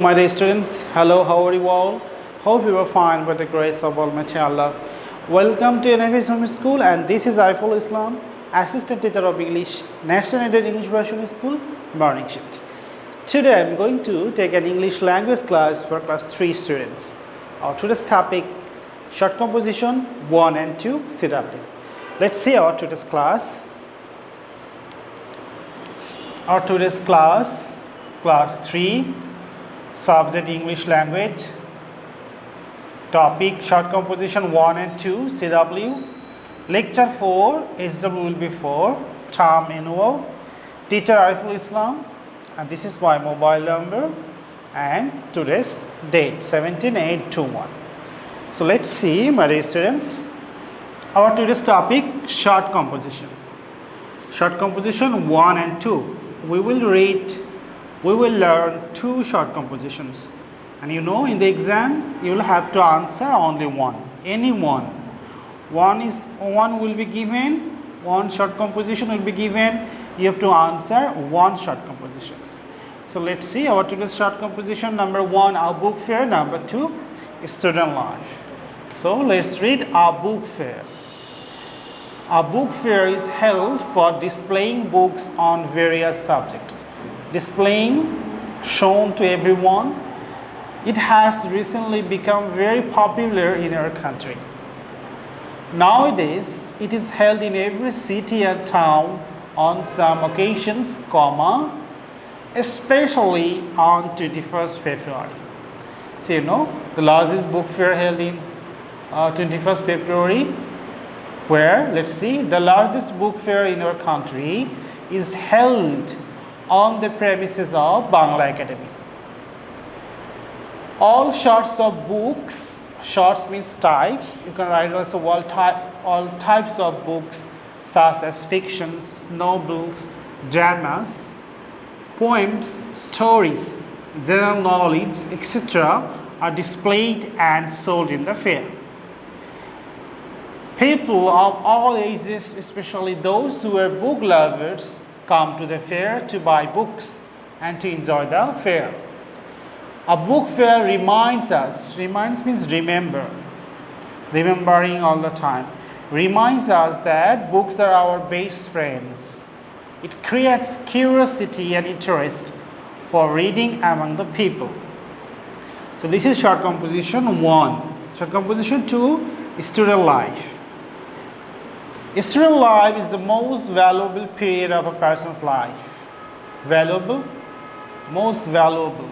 My dear students, hello, how are you all? Hope you are fine by the grace of Almighty Allah. Welcome to NFS Home School, and this is Ariful Islam, Assistant Teacher of English, National Aided English Version School, morning shift. Today I am going to take an English language class for class 3 students. Our today's topic, short composition 1 and 2 CW. Let's see our today's class. Our today's class 3. Subject English language, topic short composition 1 and 2 CW, lecture 4 SW will be 4, term annual, teacher Ariful Islam, and this is my mobile number and today's date 17/8/21. So let's see, my dear students, our today's topic short composition 1 and 2. We will learn 2 short compositions, and in the exam you will have to answer only one, any one. One will be given, one short composition will be given, you have to answer one short compositions. So let's see our today's short composition. Number 1, our book fair. Number 2, student life. So let's read our book fair. Our book fair is held for displaying books on various subjects. Displaying, shown to everyone. It has recently become very popular in our country. Nowadays, it is held in every city and town on some occasions, especially on 21st February. So, the largest book fair held in 21st February, where, let's see, the largest book fair in our country is held on the premises of Bangla Academy. All sorts of books, sorts means types, you can write also all types of books such as fictions, novels, dramas, poems, stories, general knowledge, etc. are displayed and sold in the fair. People of all ages, especially those who are book lovers, come to the fair to buy books and to enjoy the fair. A book fair reminds means remembering all the time, reminds us that books are our best friends. It creates curiosity and interest for reading among the people. So this is short composition 1. Short composition 2, student life. Student life is the most valuable period of a person's life. Valuable, most valuable.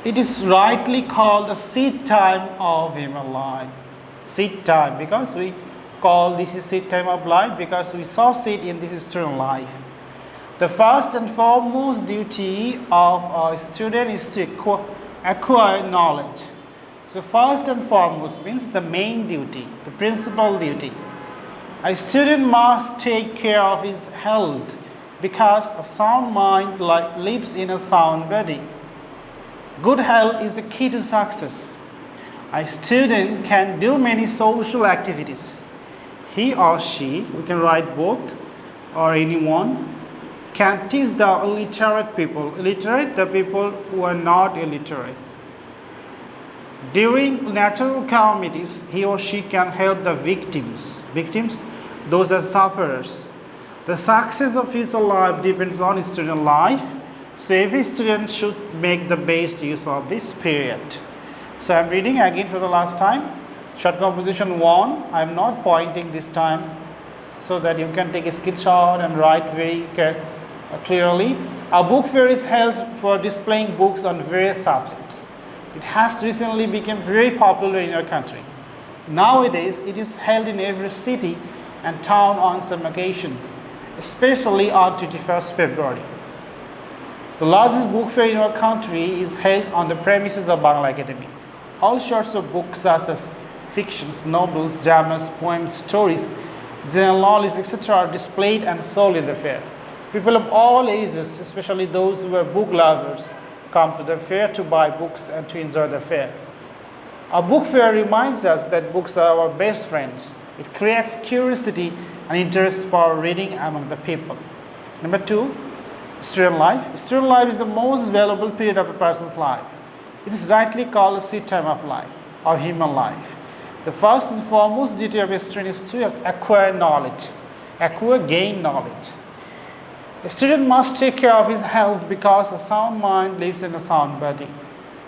It is rightly called the seed time of human life. Seed time, because we call this is seed time of life, because we saw seed in this student life. The first and foremost duty of a student is to acquire knowledge. So first and foremost means the main duty, the principal duty. A student must take care of his health, because a sound mind lives in a sound body. Good health is the key to success. A student can do many social activities. He or she, we can write both, or anyone, can teach the illiterate people, the people who are not illiterate. During natural calamities, he or she can help the victims, those are sufferers. The success of his life depends on student life, so every student should make the best use of this period. So I am reading again for the last time. Short composition 1, I am not pointing this time, so that you can take a screenshot and write very clearly. A book fair is held for displaying books on various subjects. It has recently become very popular in our country. Nowadays, it is held in every city and town on some occasions, especially on 21st February. The largest book fair in our country is held on the premises of Bangla Academy. All sorts of books such as fictions, novels, dramas, poems, stories, general knowledge, etc. are displayed and sold in the fair. People of all ages, especially those who are book lovers, come to the fair to buy books and to enjoy the fair. A book fair reminds us that books are our best friends. It creates curiosity and interest for reading among the people. Number 2, Student life. Student life is the most valuable period of a person's life. It is rightly called the seed time of life or human life. The first and foremost duty of a student is to acquire knowledge, gain knowledge. A student must take care of his health because a sound mind lives in a sound body.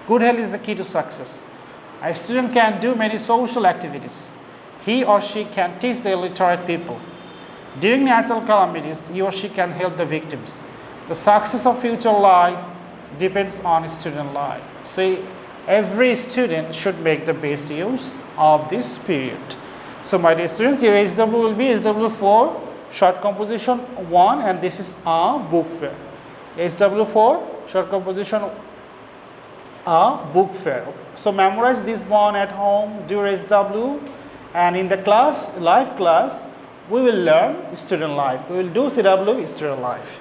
Good health is the key to success. A student can do many social activities. He or she can teach the illiterate people. During natural calamities, he or she can help the victims. The success of future life depends on student life. So every student should make the best use of this period. So my dear students, your SW will be SW4 short composition 1 and this is a book fair. SW4 short composition a book fair. So memorize this one at home, do SW, and in the class, live class, we will learn student life. We will do CW student life.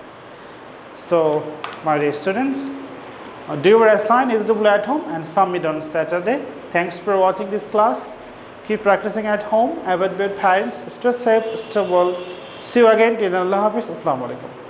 So my dear students, do your assign SW at home and submit on Saturday. Thanks for watching this class. Keep practicing at home. Avoid bad parents. Stay safe, stay well. See you again. Allah Hafiz. Assalamu alaikum.